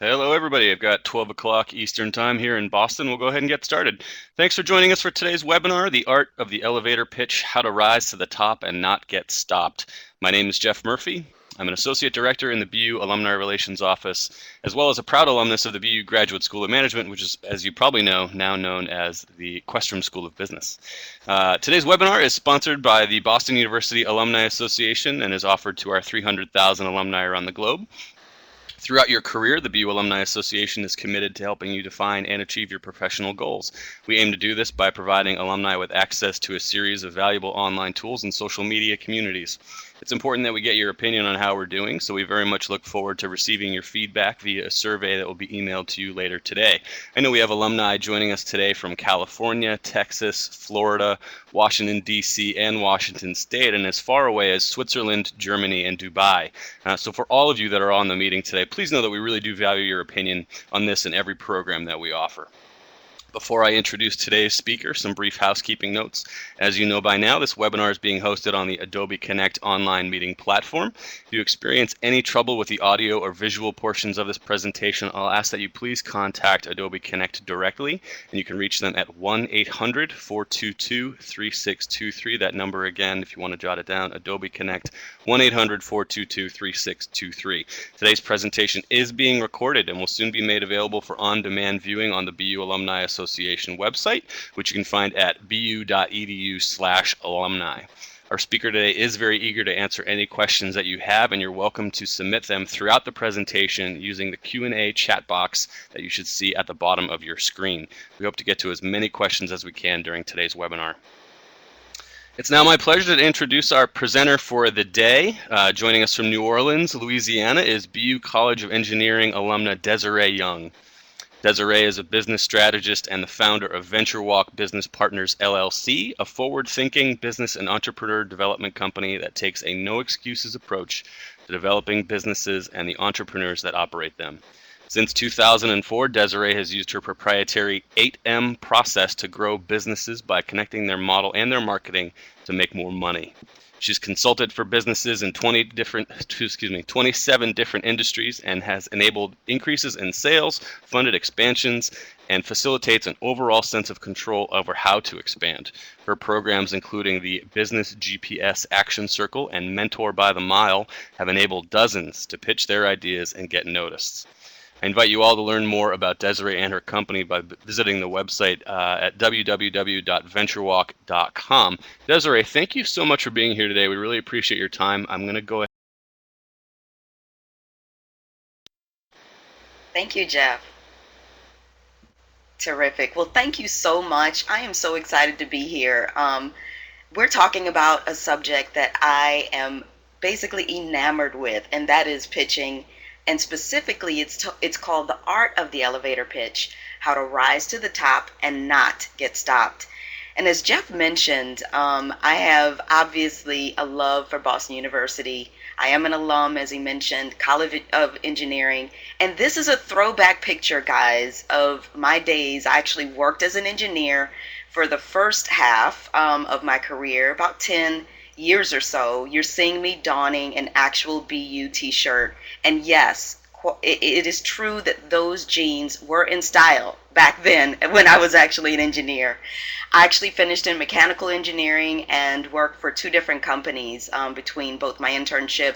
Hello, everybody. I've got 12 o'clock Eastern Time here in Boston. We'll go ahead and get started. Thanks for joining us for today's webinar, The Art of the Elevator Pitch, How to Rise to the Top and Not Get Stopped. My name is Jeff Murphy. I'm an Associate Director in the BU Alumni Relations Office, as well as a proud alumnus of the BU Graduate School of Management, which is, as you probably know, now known as the Questrom School of Business. Today's webinar is sponsored by the Boston University Alumni Association and is offered to our 300,000 alumni around the globe. Throughout your career, the BU Alumni Association is committed to helping you define and achieve your professional goals. We aim to do this by providing alumni with access to a series of valuable online tools and social media communities. It's important that we get your opinion on how we're doing, so we very much look forward to receiving your feedback via a survey that will be emailed to you later today. I know we have alumni joining us today from California, Texas, Florida, Washington, D.C., and Washington State, and as far away as Switzerland, Germany, and Dubai. So for all of you that are on the meeting today, please know that we really do value your opinion on this and every program that we offer. Before I introduce today's speaker, some brief housekeeping notes. As you know by now, this webinar is being hosted on the Adobe Connect online meeting platform. If you experience any trouble with the audio or visual portions of this presentation, I'll ask that you please contact Adobe Connect directly, and you can reach them at 1-800-422-3623. That number again, if you want to jot it down, Adobe Connect, 1-800-422-3623. Today's presentation is being recorded and will soon be made available for on-demand viewing on the BU Alumni Association website, which you can find at bu.edu/alumni. Our speaker today is very eager to answer any questions that you have, and you're welcome to submit them throughout the presentation using the Q&A chat box that you should see at the bottom of your screen. We hope to get to as many questions as we can during today's webinar. It's now my pleasure to introduce our presenter for the day. Joining us from New Orleans, Louisiana, is BU College of Engineering alumna Désirée Young. Désirée is a business strategist and the founder of VentureWalk Business Partners, LLC, a forward-thinking business and entrepreneur development company that takes a no-excuses approach to developing businesses and the entrepreneurs that operate them. Since 2004, Désirée has used her proprietary 8M process to grow businesses by connecting their model and their marketing to make more money. She's consulted for businesses in 27 different industries and has enabled increases in sales, funded expansions, and facilitates an overall sense of control over how to expand. Her programs, including the Business GPS Action Circle and Mentor by the Mile, have enabled dozens to pitch their ideas and get noticed. I invite you all to learn more about Désirée and her company by visiting the website at www.venturewalk.com. Désirée, thank you so much for being here today. We really appreciate your time. I'm going to go ahead. Thank you, Jeff. Terrific. Well, thank you so much. I am so excited to be here. We're talking about a subject that I am basically enamored with, and that is pitching. And specifically, it's called The Art of the Elevator Pitch, How to Rise to the Top and Not Get Stopped. And as Jeff mentioned, I have obviously a love for Boston University. I am an alum, as he mentioned, College of Engineering. And this is a throwback picture, guys, of my days. I actually worked as an engineer for the first half of my career, about 10 years or so. You're seeing me donning an actual BU t-shirt. And yes, it is true that those jeans were in style back then when I was actually an engineer. I actually finished in mechanical engineering and worked for 2 different companies between both my internship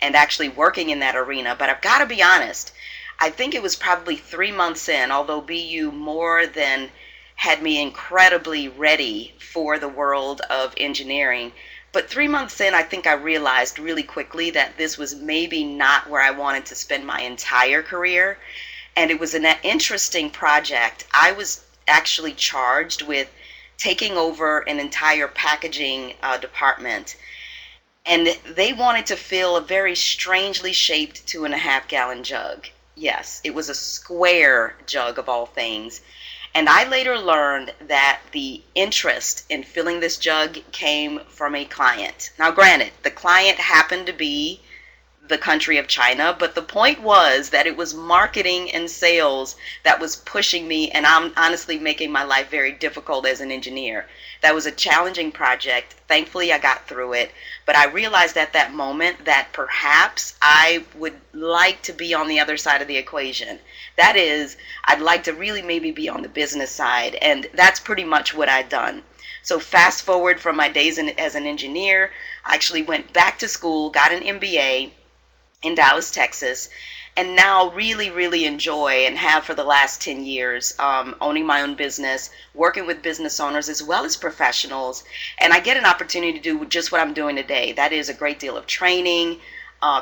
and actually working in that arena. But I've got to be honest, I think it was probably 3 months in, although BU more than had me incredibly ready for the world of engineering. But 3 months in, I think I realized really quickly that this was maybe not where I wanted to spend my entire career. And it was an interesting project. I was actually charged with taking over an entire packaging department. And they wanted to fill a very strangely shaped 2.5-gallon jug. Yes, it was a square jug of all things. And I later learned that the interest in filling this jug came from a client. Now, granted, the client happened to be the country of China, but the point was that it was marketing and sales that was pushing me, and I'm honestly making my life very difficult as an engineer. That was a challenging project. Thankfully, I got through it, but I realized at that moment that perhaps I would like to be on the other side of the equation. That is, I'd like to really maybe be on the business side, and that's pretty much what I'd done. So fast forward from my days as an engineer, I actually went back to school, got an MBA in Dallas, Texas, and now really, really enjoy and have for the last 10 years owning my own business, working with business owners as well as professionals. And I get an opportunity to do just what I'm doing today. That is a great deal of training,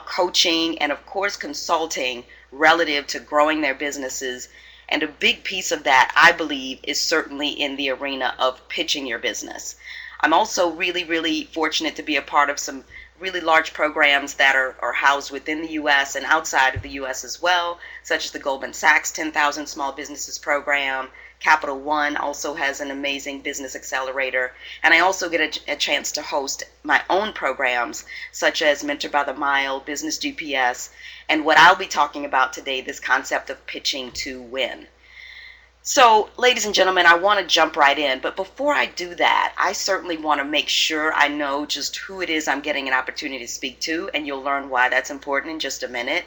coaching, and of course, consulting relative to growing their businesses. And a big piece of that, I believe, is certainly in the arena of pitching your business. I'm also really, really fortunate to be a part of some really large programs that are housed within the U.S. and outside of the U.S. as well, such as the Goldman Sachs 10,000 Small Businesses Program. Capital One also has an amazing business accelerator. And I also get a chance to host my own programs, such as Mentor by the Mile, Business GPS, and what I'll be talking about today, this concept of pitching to win. So, ladies and gentlemen, I want to jump right in, but before I do that, I certainly want to make sure I know just who it is I'm getting an opportunity to speak to, and you'll learn why that's important in just a minute.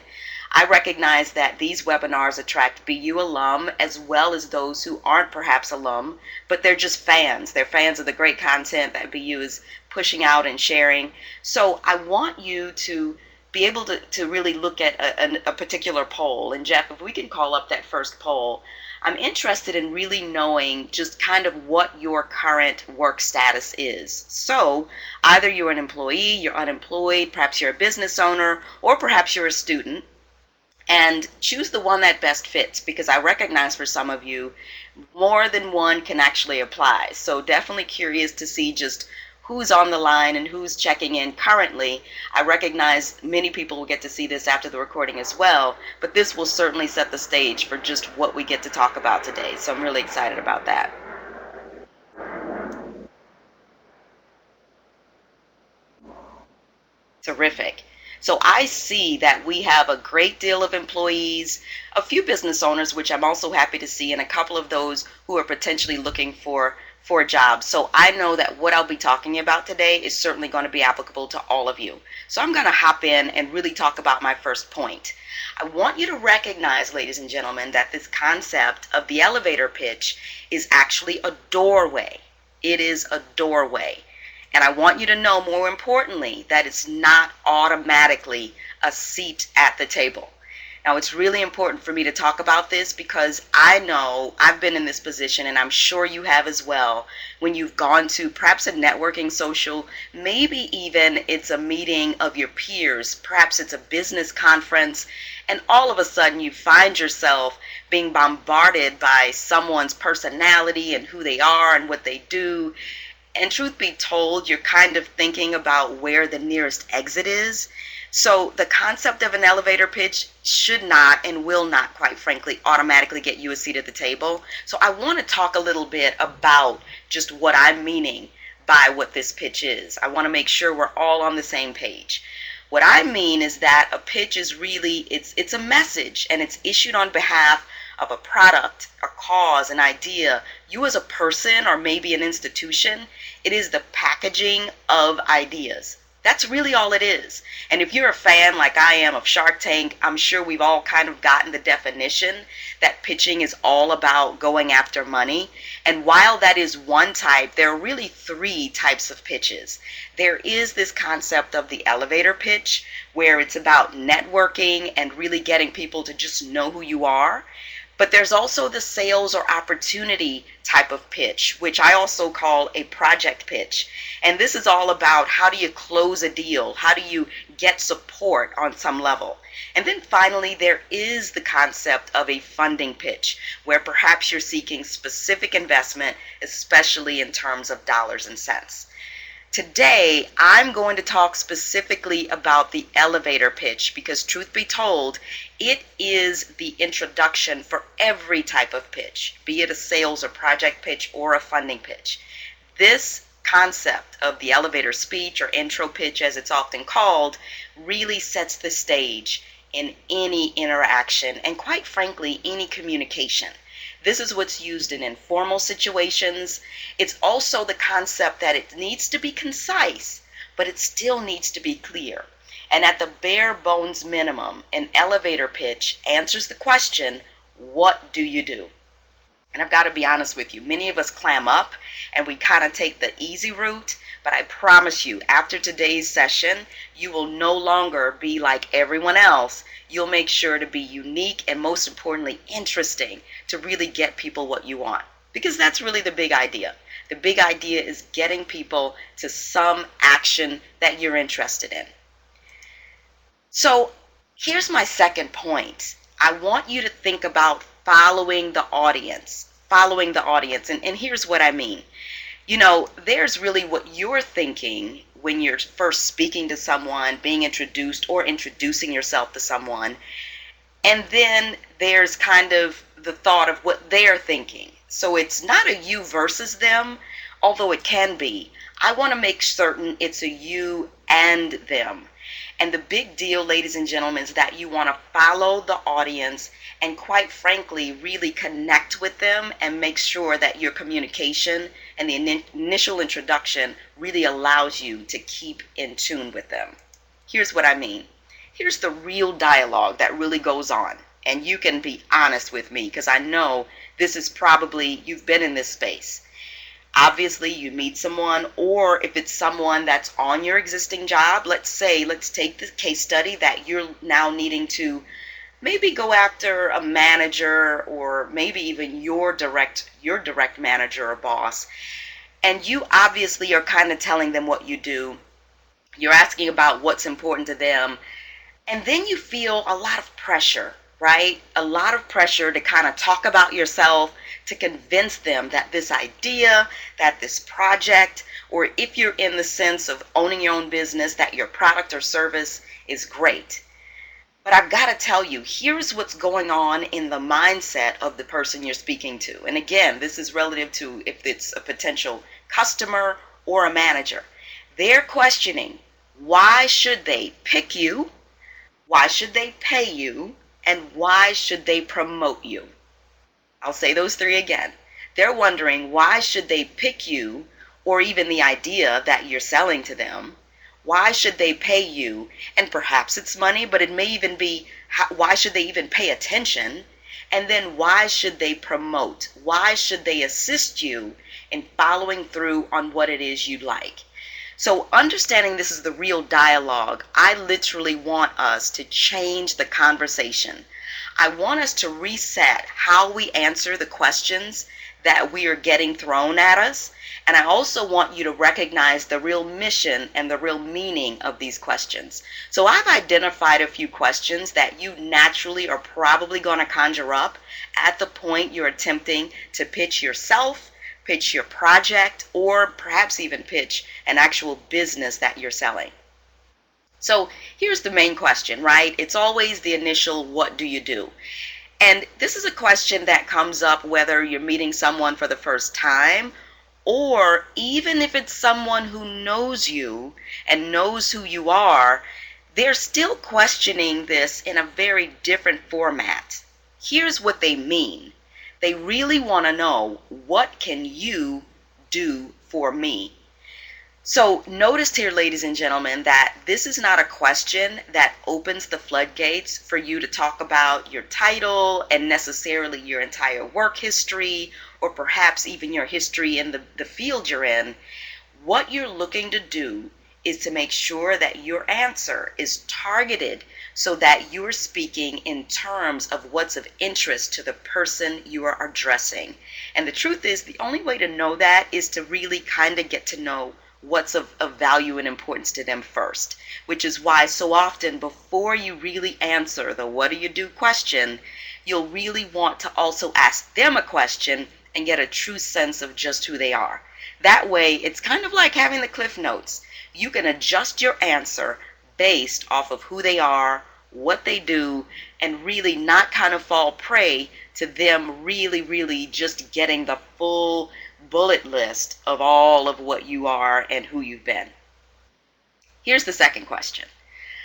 I recognize that these webinars attract BU alum as well as those who aren't perhaps alum, but they're just fans. They're fans of the great content that BU is pushing out and sharing. So I want you to be able to really look at a particular poll. And Jeff, if we can call up that first poll, I'm interested in really knowing just kind of what your current work status is. So either you're an employee, you're unemployed, perhaps you're a business owner, or perhaps you're a student. And choose the one that best fits, because I recognize for some of you, more than one can actually apply. So definitely curious to see just who's on the line and who's checking in currently. I recognize many people will get to see this after the recording as well, but this will certainly set the stage for just what we get to talk about today. So I'm really excited about that. Terrific. So I see that we have a great deal of employees, a few business owners, which I'm also happy to see, and a couple of those who are potentially looking for a job. So I know that what I'll be talking about today is certainly going to be applicable to all of you. So I'm going to hop in and really talk about my first point. I want you to recognize, ladies and gentlemen, that this concept of the elevator pitch is actually a doorway. It is a doorway. And I want you to know, more importantly, that it's not automatically a seat at the table. Now, it's really important for me to talk about this because I know I've been in this position, and I'm sure you have as well, when you've gone to perhaps a networking social, maybe even it's a meeting of your peers, perhaps it's a business conference, and all of a sudden you find yourself being bombarded by someone's personality and who they are and what they do. And truth be told, you're kind of thinking about where the nearest exit is. So the concept of an elevator pitch should not and will not, quite frankly, automatically get you a seat at the table. So I want to talk a little bit about just what I'm meaning by what this pitch is. I want to make sure we're all on the same page. What I mean is that a pitch is really, it's a message, and it's issued on behalf of a product, a cause, an idea. You as a person, or maybe an institution, it is the packaging of ideas. That's really all it is. And if you're a fan like I am of Shark Tank, I'm sure we've all kind of gotten the definition that pitching is all about going after money. And while that is one type, there are really three types of pitches. There is this concept of the elevator pitch, where it's about networking and really getting people to just know who you are. But there's also the sales or opportunity type of pitch, which I also call a project pitch. And this is all about how do you close a deal? How do you get support on some level? And then finally, there is the concept of a funding pitch, where perhaps you're seeking specific investment, especially in terms of dollars and cents. Today, I'm going to talk specifically about the elevator pitch because, truth be told, it is the introduction for every type of pitch, be it a sales or project pitch or a funding pitch. This concept of the elevator speech or intro pitch, as it's often called, really sets the stage in any interaction and, quite frankly, any communication. This is what's used in informal situations. It's also the concept that it needs to be concise, but it still needs to be clear. And at the bare bones minimum, an elevator pitch answers the question, what do you do? And I've got to be honest with you, many of us clam up and we kind of take the easy route, but I promise you, after today's session, you will no longer be like everyone else. You'll make sure to be unique and, most importantly, interesting to really get people what you want. Because that's really the big idea. The big idea is getting people to some action that you're interested in. So here's my second point. I want you to think about following the audience. And here's what I mean. There's really what you're thinking when you're first speaking to someone, being introduced, or introducing yourself to someone. And then there's kind of the thought of what they're thinking. So it's not a you versus them, although it can be. I want to make certain it's a you and them. And the big deal, ladies and gentlemen, is that you want to follow the audience and, quite frankly, really connect with them and make sure that your communication and the initial introduction really allows you to keep in tune with them. Here's what I mean. Here's the real dialogue that really goes on. And you can be honest with me because I know this is probably, you've been in this space. Obviously, you meet someone, or if it's someone that's on your existing job, let's take the case study that you're now needing to maybe go after a manager, or maybe even your direct manager or boss. And you obviously are kind of telling them what you do. You're asking about what's important to them. And then you feel a lot of pressure, right? A lot of pressure to kind of talk about yourself, to convince them that this idea, that this project, or if you're in the sense of owning your own business, that your product or service is great. But I've got to tell you, here's what's going on in the mindset of the person you're speaking to. And again, this is relative to if it's a potential customer or a manager. They're questioning, why should they pick you? Why should they pay you? And why should they promote you? I'll say those three again. They're wondering, why should they pick you, or even the idea that you're selling to them? Why should they pay you? And perhaps it's money, but it may even be, why should they even pay attention? And then why should they promote? Why should they assist you in following through on what it is you'd like? So understanding this is the real dialogue, I literally want us to change the conversation. I want us to reset how we answer the questions that we are getting thrown at us. And I also want you to recognize the real mission and the real meaning of these questions. So I've identified a few questions that you naturally are probably going to conjure up at the point you're attempting to pitch yourself, pitch your project, or perhaps even pitch an actual business that you're selling. So here's the main question, right? It's always the initial, what do you do? And this is a question that comes up whether you're meeting someone for the first time, or even if it's someone who knows you and knows who you are, they're still questioning this in a very different format. Here's what they mean. They really want to know, what can you do for me? So notice here, ladies and gentlemen, that this is not a question that opens the floodgates for you to talk about your title and necessarily your entire work history, or perhaps even your history in the field you're in. What you're looking to do is to make sure that your answer is targeted so that you're speaking in terms of what's of interest to the person you are addressing. And the truth is, the only way to know that is to really kind of get to know what's of value and importance to them first, which is why so often before you really answer the what do you do question, you'll really want to also ask them a question and get a true sense of just who they are. That way, it's kind of like having the Cliff Notes. You can adjust your answer based off of who they are, what they do, and really not kind of fall prey to them really just getting the full bullet list of all of what you are and who you've been. Here's the second question.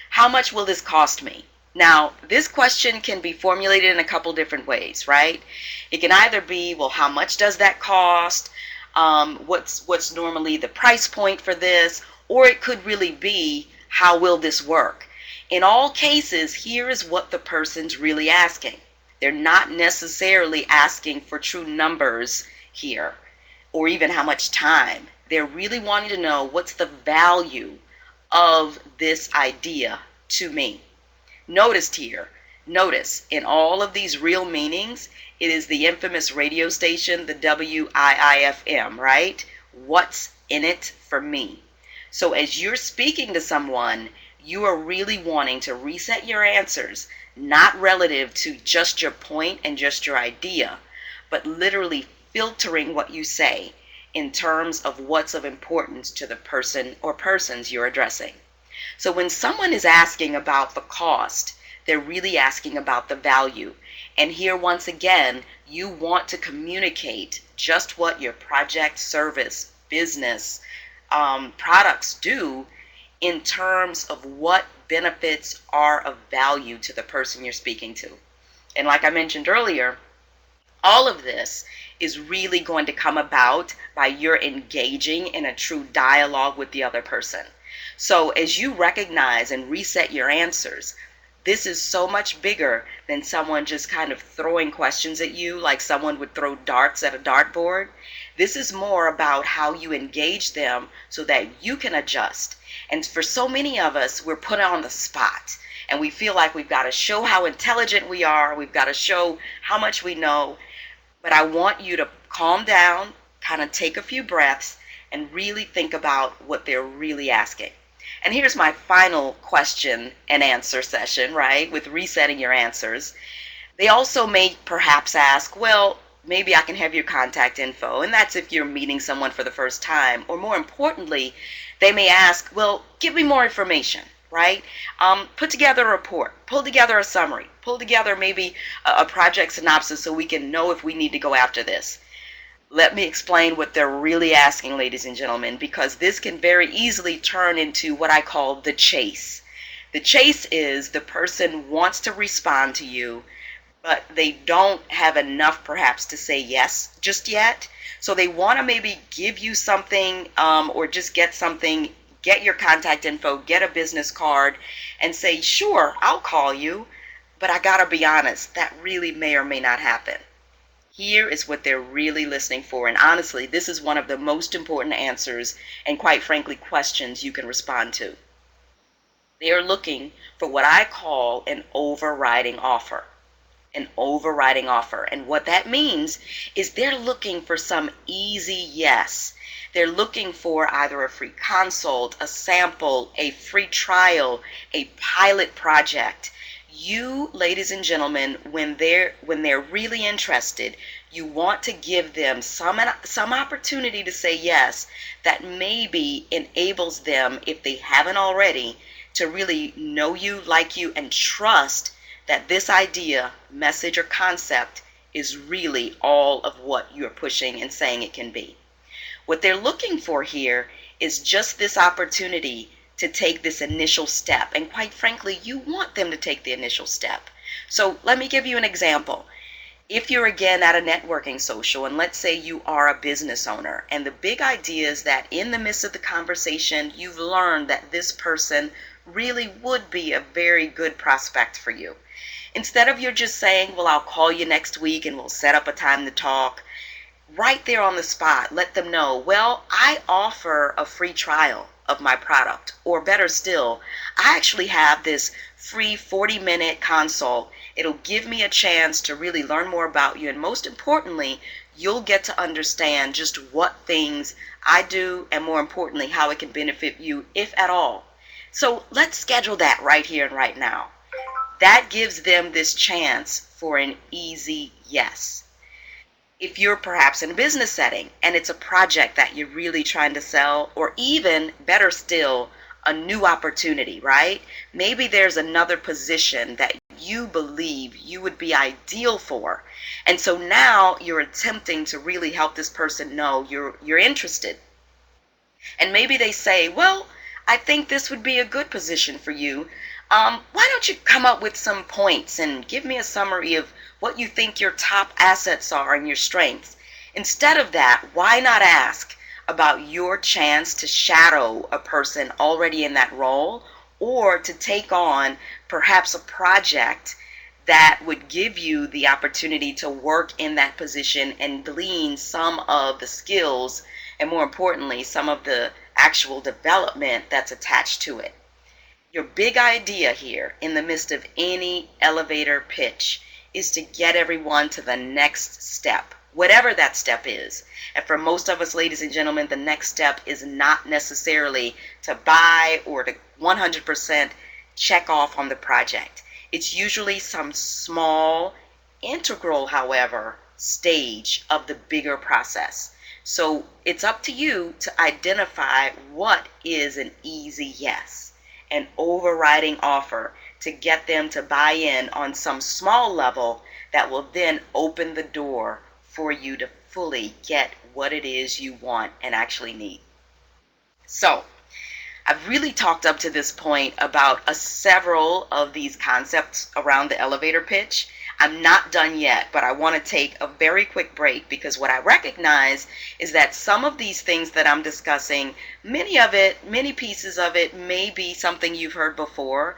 How much will this cost me? Now, this question can be formulated in a couple different ways, right? It can either be, well, how much does that cost? What's normally the price point for this? Or it could really be, how will this work? In all cases, here is what the person's really asking. They're not necessarily asking for true numbers here, or even how much time. They're really wanting to know, what's the value of this idea to me? Notice in all of these real meanings, it is the infamous radio station, the WIIFM, right? What's in it for me? So as you're speaking to someone, you are really wanting to reset your answers, not relative to just your point and just your idea, but literally filtering what you say in terms of what's of importance to the person or persons you're addressing. So when someone is asking about the cost, they're really asking about the value. And here, once again, you want to communicate just what your project, service, business, products do in terms of what benefits are of value to the person you're speaking to. And like I mentioned earlier, all of this is really going to come about by your engaging in a true dialogue with the other person. So as you recognize and reset your answers, this is so much bigger than someone just kind of throwing questions at you like someone would throw darts at a dartboard. This is more about how you engage them so that you can adjust. And for so many of us, we're put on the spot and we feel like we've got to show how intelligent we are. We've got to show how much we know. But I want you to calm down, kind of take a few breaths, and really think about what they're really asking. And here's my final question and answer session, right, with resetting your answers. They also may perhaps ask, well, maybe I can have your contact info, and that's if you're meeting someone for the first time. Or more importantly, they may ask, well, give me more information, right? Put together a report, pull together a summary, pull together maybe a project synopsis so we can know if we need to go after this. Let me explain what they're really asking, ladies and gentlemen, because this can very easily turn into what I call the chase. The chase is the person wants to respond to you, but they don't have enough perhaps to say yes just yet. So they want to maybe give you something or just get something, get your contact info, get a business card, and say, sure, I'll call you, but I gotta be honest, that really may or may not happen. Here is what they're really listening for. And honestly, this is one of the most important answers and quite frankly, questions you can respond to. They are looking for what I call an overriding offer. An overriding offer. And what that means is they're looking for some easy yes. They're looking for either a free consult, a sample, a free trial, a pilot project. You, ladies and gentlemen, when they're really interested, you want to give them some opportunity to say yes that maybe enables them, if they haven't already, to really know you, like you, and trust that this idea, message, or concept is really all of what you're pushing and saying it can be. What they're looking for here is just this opportunity to take this initial step. And quite frankly, you want them to take the initial step. So let me give you an example. If you're again at a networking social, and let's say you are a business owner, and the big idea is that in the midst of the conversation, you've learned that this person really would be a very good prospect for you. Instead of you just saying, well, I'll call you next week and we'll set up a time to talk, right there on the spot, let them know, well, I offer a free trial of my product. Or better still, I actually have this free 40-minute consult. It'll give me a chance to really learn more about you. And most importantly, you'll get to understand just what things I do and more importantly, how it can benefit you, if at all. So let's schedule that right here and right now. That gives them this chance for an easy yes. If you're perhaps in a business setting and it's a project that you're really trying to sell, or even better still, a new opportunity, right? Maybe there's another position that you believe you would be ideal for. And so now you're attempting to really help this person know you're interested. And maybe they say, well, I think this would be a good position for you. Why don't you come up with some points and give me a summary of what you think your top assets are and your strengths? Instead of that, why not ask about your chance to shadow a person already in that role, or to take on perhaps a project that would give you the opportunity to work in that position and glean some of the skills, and more importantly, some of the actual development that's attached to it. Your big idea here in the midst of any elevator pitch is to get everyone to the next step, whatever that step is. And for most of us, ladies and gentlemen, the next step is not necessarily to buy or to 100% check off on the project. It's usually some small, integral, however, stage of the bigger process. So it's up to you to identify what is an easy yes, an overriding offer to get them to buy in on some small level that will then open the door for you to fully get what it is you want and actually need. So I've really talked up to this point about several of these concepts around the elevator pitch. I'm not done yet, but I want to take a very quick break, because what I recognize is that some of these things that I'm discussing, many pieces of it may be something you've heard before,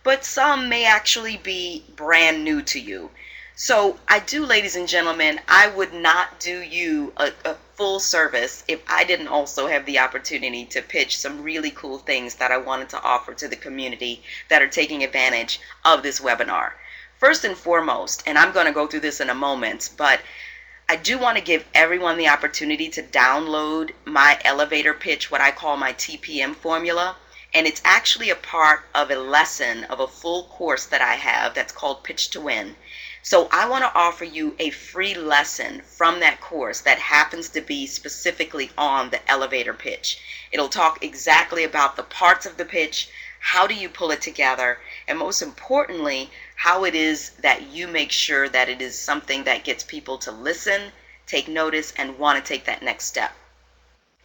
but some may actually be brand new to you. So ladies and gentlemen, I would not do you a full service if I didn't also have the opportunity to pitch some really cool things that I wanted to offer to the community that are taking advantage of this webinar. First and foremost, and I'm going to go through this in a moment, but I do want to give everyone the opportunity to download my elevator pitch, what I call my TPM formula. And it's actually a part of a lesson of a full course that I have that's called Pitch to Win. So I want to offer you a free lesson from that course that happens to be specifically on the elevator pitch. It'll talk exactly about the parts of the pitch, how do you pull it together, and most importantly, how it is that you make sure that it is something that gets people to listen, take notice, and want to take that next step.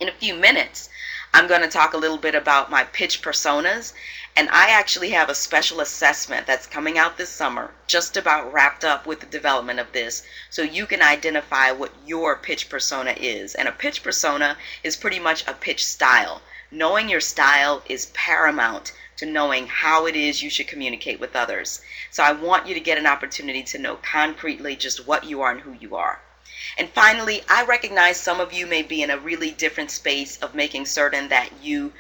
In a few minutes, I'm going to talk a little bit about my pitch personas, and I actually have a special assessment that's coming out this summer, just about wrapped up with the development of this, so you can identify what your pitch persona is. And a pitch persona is pretty much a pitch style. Knowing your style is paramount to knowing how it is you should communicate with others. So I want you to get an opportunity to know concretely just what you are and who you are. And finally, I recognize some of you may be in a really different space of making certain that you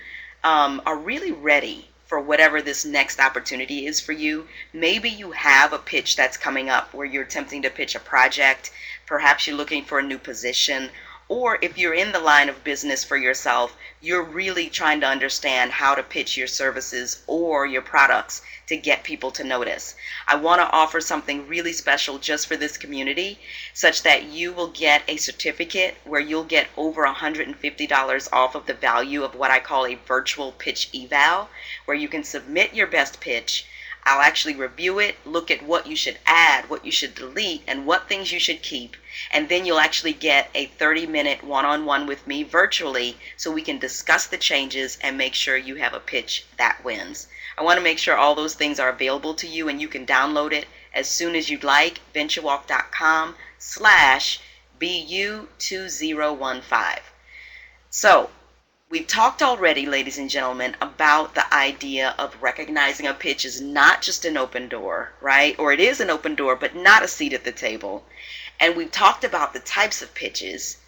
are really ready for whatever this next opportunity is for you. Maybe you have a pitch that's coming up where you're attempting to pitch a project. Perhaps you're looking for a new position. Or if you're in the line of business for yourself, you're really trying to understand how to pitch your services or your products to get people to notice. I want to offer something really special just for this community, such that you will get a certificate where you'll get over $150 off of the value of what I call a virtual pitch eval, where you can submit your best pitch. I'll actually review it, look at what you should add, what you should delete, and what things you should keep. And then you'll actually get a 30-minute one-on-one with me virtually, so we can discuss the changes and make sure you have a pitch that wins. I want to make sure all those things are available to you, and you can download it as soon as you'd like. VentureWalk.com/BU2015. So we've talked already, ladies and gentlemen, about the idea of recognizing a pitch is not just an open door, right? Or it is an open door, but not a seat at the table. And we've talked about the types of pitches.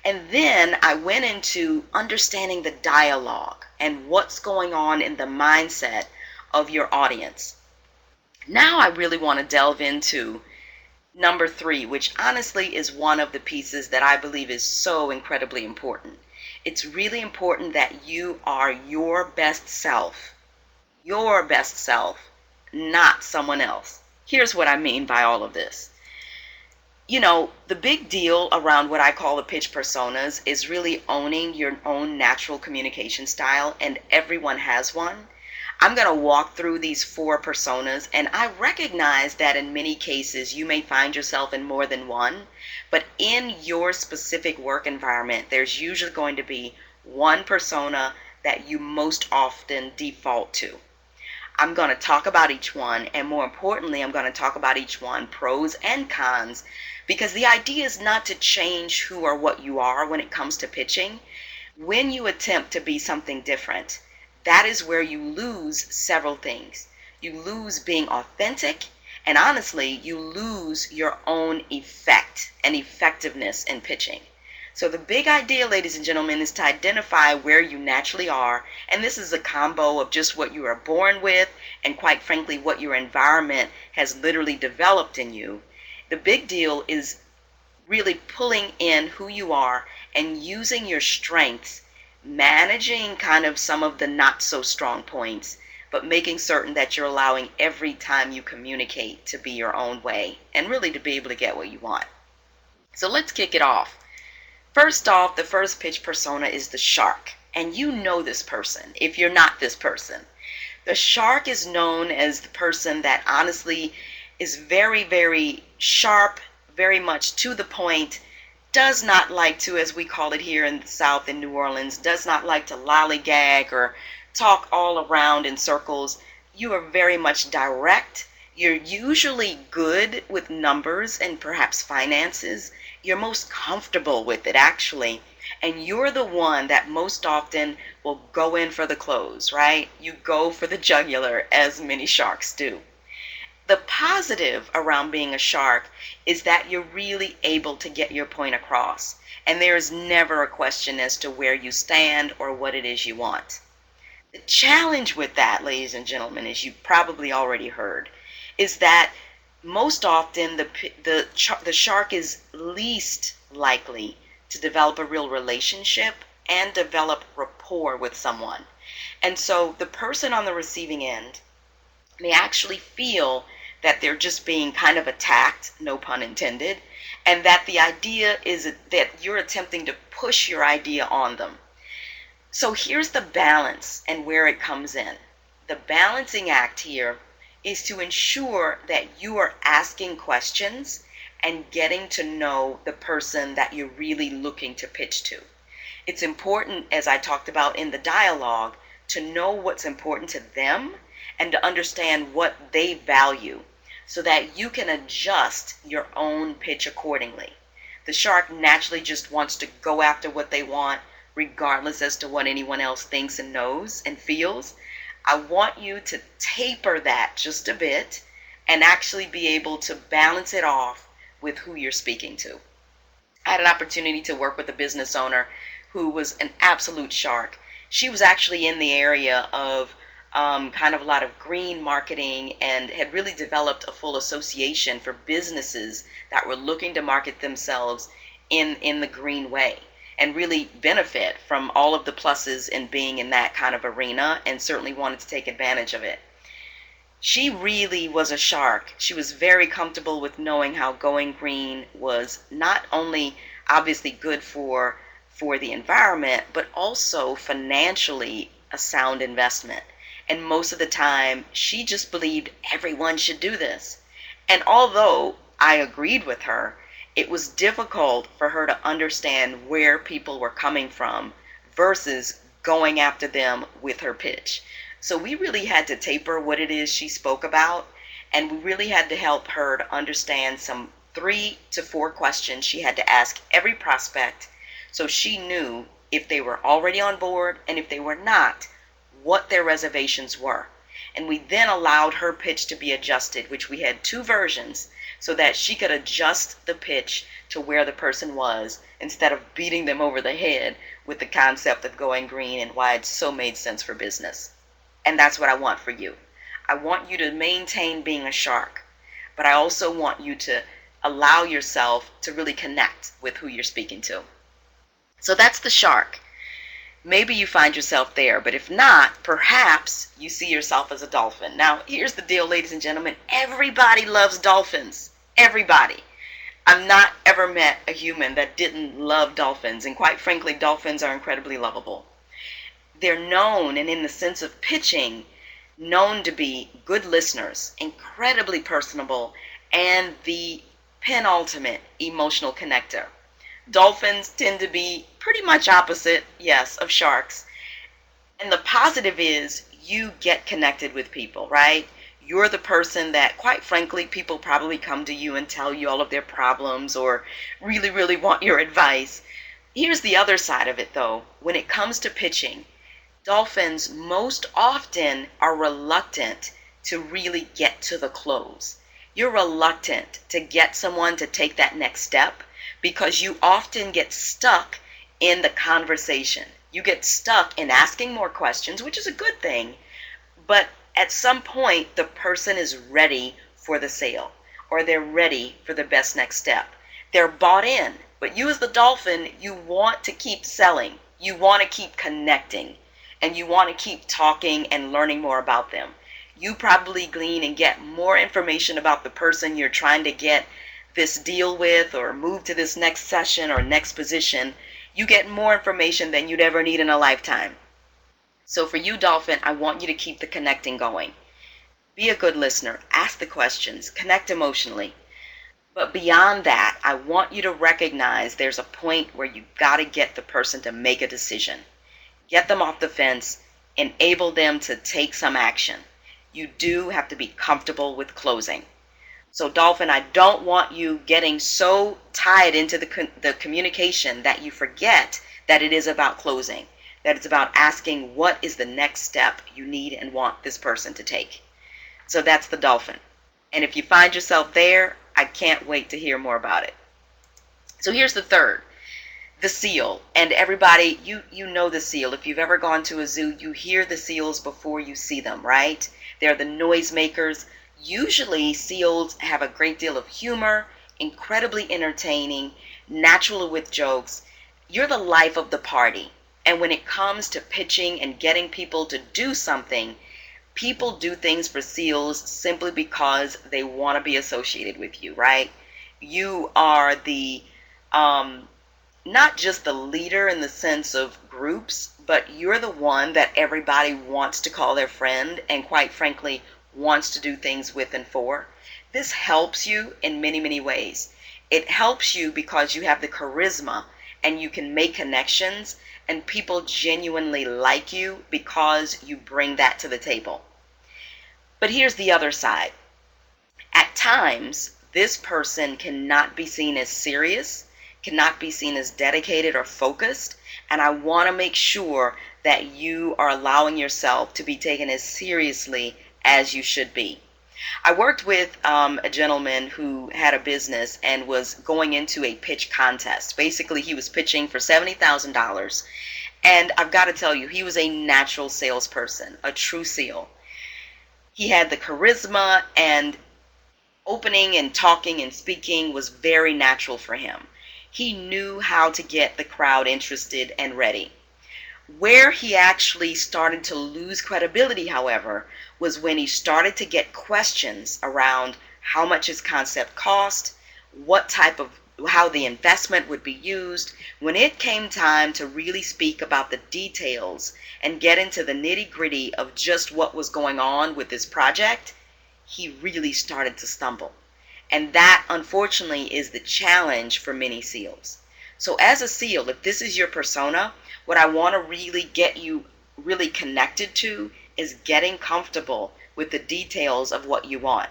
And then I went into understanding the dialogue and what's going on in the mindset of your audience. Now I really want to delve into number 3, which honestly is one of the pieces that I believe is so incredibly important. It's really important that you are your best self, not someone else. Here's what I mean by all of this. You know, the big deal around what I call the pitch personas is really owning your own natural communication style, and everyone has one. I'm going to walk through these four personas, and I recognize that in many cases you may find yourself in more than one, but in your specific work environment, there's usually going to be one persona that you most often default to. I'm going to talk about each one, and more importantly, I'm going to talk about each one, pros and cons, because the idea is not to change who or what you are when it comes to pitching. When you attempt to be something different, that is where you lose several things. You lose being authentic, and honestly, you lose your own effect and effectiveness in pitching. So the big idea, ladies and gentlemen, is to identify where you naturally are. And this is a combo of just what you are born with and, quite frankly, what your environment has literally developed in you. The big deal is really pulling in who you are and using your strengths, managing kind of some of the not so strong points, but making certain that you're allowing every time you communicate to be your own way and really to be able to get what you want. So let's kick it off. First off, the first pitch persona is the shark. And you know this person if you're not this person. The shark is known as the person that honestly is very, very sharp, very much to the point, does not like to, as we call it here in the South in New Orleans, does not like to lollygag or talk all around in circles. You are very much direct. You're usually good with numbers and perhaps finances. You're most comfortable with it, actually. And you're the one that most often will go in for the close, right? You go for the jugular, as many sharks do. The positive around being a shark is that you're really able to get your point across. And there is never a question as to where you stand or what it is you want. The challenge with that, ladies and gentlemen, as you probably already heard, is that most often the shark is least likely to develop a real relationship and develop rapport with someone. And so the person on the receiving end may actually feel that they're just being kind of attacked, no pun intended, and that the idea is that you're attempting to push your idea on them. So here's the balance and where it comes in. The balancing act here is to ensure that you are asking questions and getting to know the person that you're really looking to pitch to. It's important, as I talked about in the dialogue, to know what's important to them and to understand what they value so that you can adjust your own pitch accordingly. The shark naturally just wants to go after what they want, regardless as to what anyone else thinks and knows and feels. I want you to taper that just a bit and actually be able to balance it off with who you're speaking to. I had an opportunity to work with a business owner who was an absolute shark. She was actually in the area of kind of a lot of green marketing and had really developed a full association for businesses that were looking to market themselves in the green way and really benefit from all of the pluses in being in that kind of arena, and certainly wanted to take advantage of it. She really was a shark. She was very comfortable with knowing how going green was not only obviously good for the environment, but also financially a sound investment. And most of the time, she just believed everyone should do this. And although I agreed with her, it was difficult for her to understand where people were coming from versus going after them with her pitch. So we really had to taper what it is she spoke about, and we really had to help her to understand some 3 to 4 questions she had to ask every prospect so she knew if they were already on board and if they were not, what their reservations were. And we then allowed her pitch to be adjusted, which we had 2 versions, so that she could adjust the pitch to where the person was instead of beating them over the head with the concept of going green and why it so made sense for business. And that's what I want for you. I want you to maintain being a shark, but I also want you to allow yourself to really connect with who you're speaking to. So that's the shark. Maybe you find yourself there, but if not, perhaps you see yourself as a dolphin. Now, here's the deal, ladies and gentlemen. Everybody loves dolphins. Everybody. I've not ever met a human that didn't love dolphins, and quite frankly, dolphins are incredibly lovable. They're known, and in the sense of pitching, known to be good listeners, incredibly personable, and the penultimate emotional connector. Dolphins tend to be pretty much opposite, yes, of sharks. And the positive is you get connected with people, right? You're the person that, quite frankly, people probably come to you and tell you all of their problems or really, really want your advice. Here's the other side of it, though. When it comes to pitching, dolphins most often are reluctant to really get to the close. You're reluctant to get someone to take that next step because you often get stuck in the conversation. You get stuck in asking more questions, which is a good thing, but at some point the person is ready for the sale or they're ready for the best next step. They're bought in, but you as the dolphin, you want to keep selling. You want to keep connecting and you want to keep talking and learning more about them. You probably glean and get more information about the person you're trying to get this deal with or move to this next session or next position. You get more information than you'd ever need in a lifetime. So for you, Dolphin, I want you to keep the connecting going. Be a good listener, ask the questions, connect emotionally. But beyond that, I want you to recognize there's a point where you've got to get the person to make a decision. Get them off the fence, enable them to take some action. You do have to be comfortable with closing. So Dolphin, I don't want you getting so tied into the communication that you forget that it is about closing, that it's about asking what is the next step you need and want this person to take. So that's the Dolphin. And if you find yourself there, I can't wait to hear more about it. So here's the third, the seal. And everybody, you know the seal. If you've ever gone to a zoo, you hear the seals before you see them, right? They're the noisemakers. Usually seals have a great deal of humor, incredibly entertaining, natural with jokes. You're the life of the party. And when it comes to pitching and getting people to do something, people do things for seals simply because they want to be associated with you, right? You are the, not just the leader in the sense of groups, but you're the one that everybody wants to call their friend and quite frankly wants to do things with and for. This helps you in many, many ways. It helps you because you have the charisma and you can make connections and people genuinely like you because you bring that to the table. But here's the other side. At times, this person cannot be seen as serious, cannot be seen as dedicated or focused, and I want to make sure that you are allowing yourself to be taken as seriously as you should be. I worked with a gentleman who had a business and was going into a pitch contest. Basically, he was pitching for $70,000. And I've got to tell you, he was a natural salesperson, a true seal. He had the charisma and opening and talking and speaking was very natural for him. He knew how to get the crowd interested and ready. Where he actually started to lose credibility, however, was when he started to get questions around how much his concept cost, what type of, how the investment would be used. When it came time to really speak about the details and get into the nitty-gritty of just what was going on with this project, he really started to stumble. And that, unfortunately, is the challenge for many SEALs. So as a SEAL, if this is your persona, what I want to really get you really connected to is getting comfortable with the details of what you want.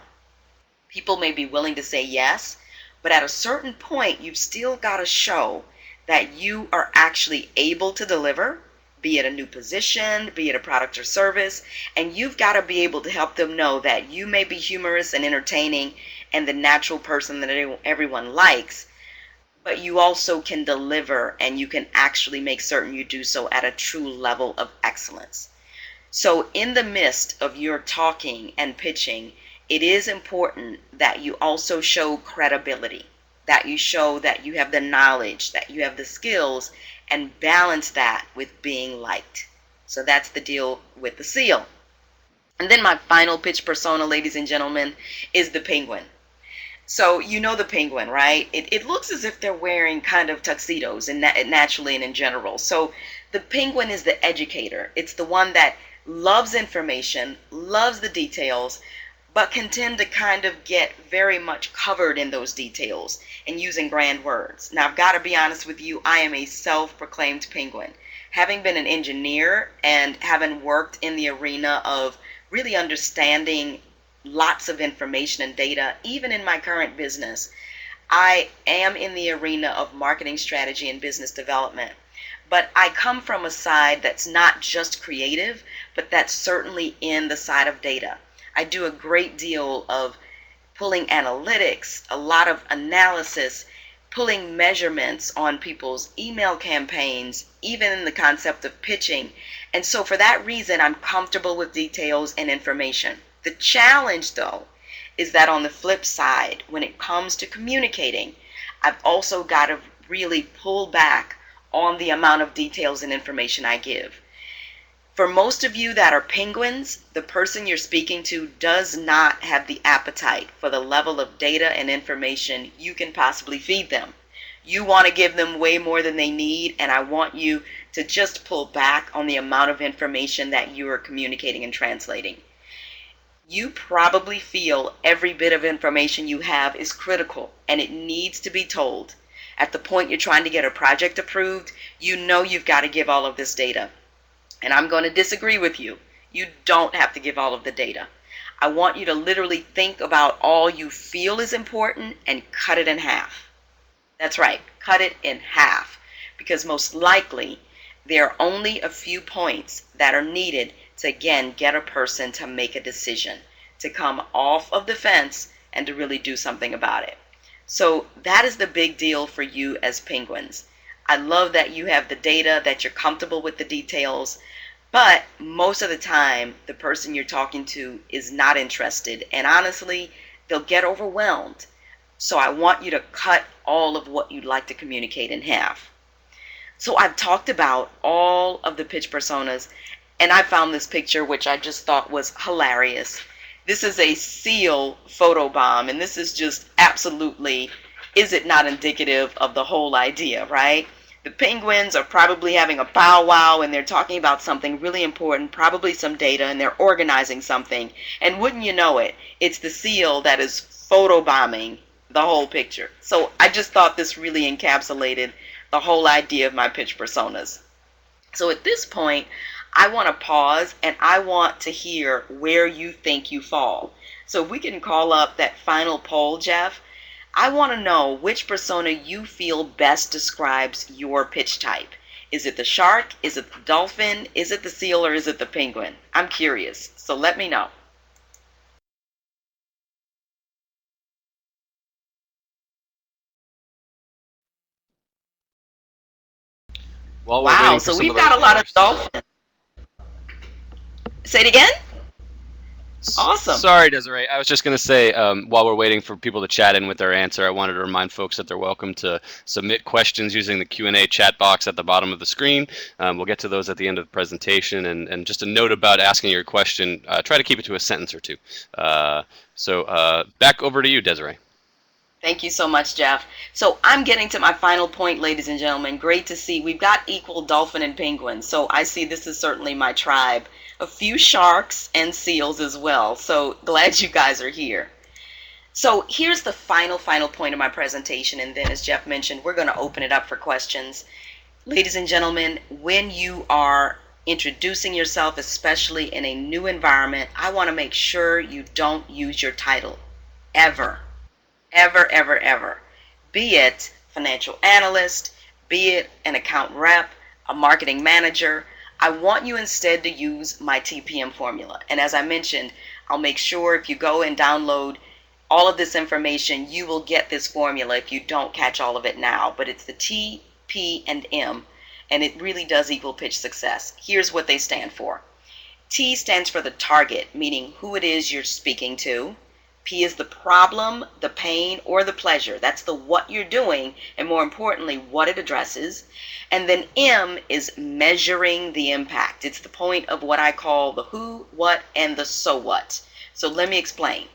People may be willing to say yes, but at a certain point, you've still got to show that you are actually able to deliver, be it a new position, be it a product or service, and you've got to be able to help them know that you may be humorous and entertaining and the natural person that everyone likes, but you also can deliver and you can actually make certain you do so at a true level of excellence. So in the midst of your talking and pitching, it is important that you also show credibility, that you show that you have the knowledge, that you have the skills, and balance that with being liked. So that's the deal with the SEAL. And then my final pitch persona, ladies and gentlemen, is the penguin. So you know the penguin, right? It looks as if they're wearing kind of tuxedos and naturally and in general. So the penguin is the educator. It's the one that loves information, loves the details, but can tend to kind of get very much covered in those details and using grand words. Now, I've got to be honest with you, I am a self-proclaimed penguin. Having been an engineer and having worked in the arena of really understanding lots of information and data, even in my current business, I am in the arena of marketing strategy and business development. But I come from a side that's not just creative, but that's certainly in the side of data. I do a great deal of pulling analytics, a lot of analysis, pulling measurements on people's email campaigns, even in the concept of pitching. And so for that reason, I'm comfortable with details and information. The challenge, though, is that on the flip side, when it comes to communicating, I've also got to really pull back on the amount of details and information I give. For most of you that are penguins, the person you're speaking to does not have the appetite for the level of data and information you can possibly feed them. You want to give them way more than they need, and I want you to just pull back on the amount of information that you are communicating and translating. You probably feel every bit of information you have is critical and it needs to be told. At the point you're trying to get a project approved, you know you've got to give all of this data. And I'm going to disagree with you. You don't have to give all of the data. I want you to literally think about all you feel is important and cut it in half. That's right, cut it in half. Because most likely, there are only a few points that are needed to, again, get a person to make a decision, to come off of the fence and to really do something about it. So that is the big deal for you as penguins. I love that you have the data, that you're comfortable with the details, but most of the time, the person you're talking to is not interested, and honestly, they'll get overwhelmed. So I want you to cut all of what you'd like to communicate in half. So I've talked about all of the pitch personas, and I found this picture which I just thought was hilarious. This is a seal photo bomb, and this is just absolutely, is it not indicative of the whole idea, right? The penguins are probably having a powwow and they're talking about something really important, probably some data, and they're organizing something. And wouldn't you know it, it's the seal that is photobombing the whole picture. So I just thought this really encapsulated the whole idea of my pitch personas. So at this point, I want to pause and I want to hear where you think you fall. So if we can call up that final poll, Jeff, I want to know which persona you feel best describes your pitch type. Is it the shark? Is it the dolphin? Is it the seal? Or is it the penguin? I'm curious, so let me know. While we're Wow, waiting for so some we've of got those a lot of answers. dolphins. Say it again? Awesome. Sorry, Desiree. I was just going to say, while we're waiting for people to chat in with their answer, I wanted to remind folks that they're welcome to submit questions using the Q&A chat box at the bottom of the screen. We'll get to those at the end of the presentation. And just a note about asking your question, try to keep it to a sentence or two. So back over to you, Desiree. Thank you so much, Jeff. So I'm getting to my final point, ladies and gentlemen. Great to see we've got equal dolphin and penguin. So I see this is certainly my tribe. A few sharks and seals as well. So glad you guys are here. So here's the final point of my presentation. And then as Jeff mentioned, we're going to open it up for questions. Ladies and gentlemen, when you are introducing yourself, especially in a new environment, I want to make sure you don't use your title ever. Ever, ever, ever. Be it financial analyst, be it an account rep, a marketing manager. I want you instead to use my TPM formula. And as I mentioned, I'll make sure if you go and download all of this information, you will get this formula if you don't catch all of it now. But it's the T, P, and M, and it really does equal pitch success. Here's what they stand for. T stands for the target, meaning who it is you're speaking to. P is the problem, the pain, or the pleasure. That's the what you're doing, and more importantly, what it addresses. And then M is measuring the impact. It's the point of what I call the who, what, and the so what. So let me explain.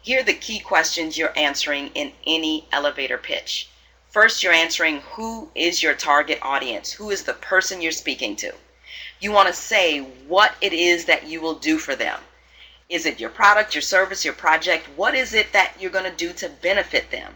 Here are the key questions you're answering in any elevator pitch. First, you're answering who is your target audience? Who is the person you're speaking to? You want to say what it is that you will do for them. Is it your product, your service, your project? What is it that you're going to do to benefit them?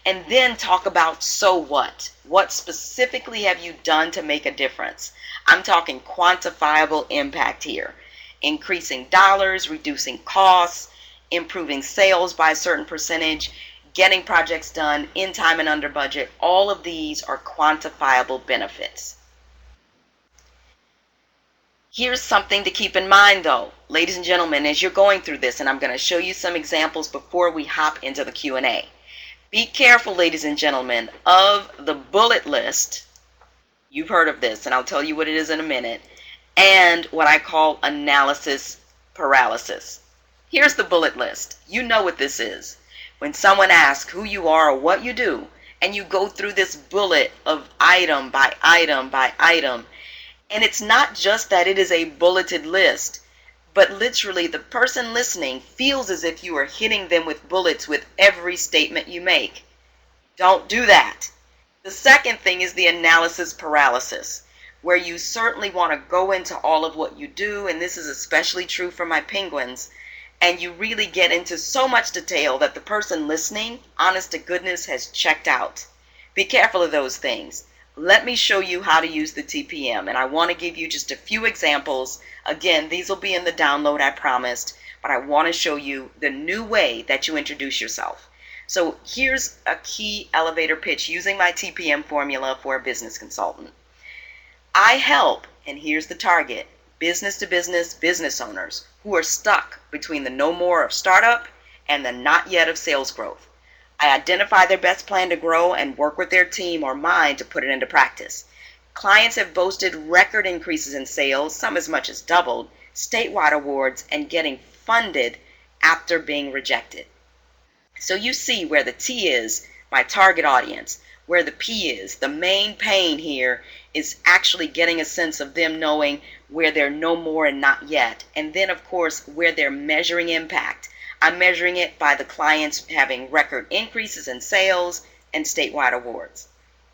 And then talk about so what. What specifically have you done to make a difference? I'm talking quantifiable impact here. Increasing dollars, reducing costs, improving sales by a certain percentage, getting projects done in time and under budget. All of these are quantifiable benefits. Here's something to keep in mind though, ladies and gentlemen, as you're going through this, and I'm going to show you some examples before we hop into the Q&A. Be careful, ladies and gentlemen, of the bullet list. You've heard of this, and I'll tell you what it is in a minute, and what I call analysis paralysis. Here's the bullet list. You know what this is. When someone asks who you are or what you do, and you go through this bullet of item by item by item, and it's not just that it is a bulleted list, but literally the person listening feels as if you are hitting them with bullets with every statement you make. Don't do that. The second thing is the analysis paralysis, where you certainly want to go into all of what you do, and this is especially true for my penguins, and you really get into so much detail that the person listening, honest to goodness, has checked out. Be careful of those things. Let me show you how to use the TPM, and I want to give you just a few examples. Again, these will be in the download, I promised, but I want to show you the new way that you introduce yourself. So here's a key elevator pitch using my TPM formula for a business consultant. I help, and here's the target, business-to-business business owners who are stuck between the no more of startup and the not yet of sales growth. I identify their best plan to grow and work with their team or mine to put it into practice. Clients have boasted record increases in sales, some as much as doubled, statewide awards, and getting funded after being rejected. So you see where the T is, my target audience, where the P is. The main pain here is actually getting a sense of them knowing where they're no more and not yet. And then, of course, where they're measuring impact. I'm measuring it by the clients having record increases in sales and statewide awards.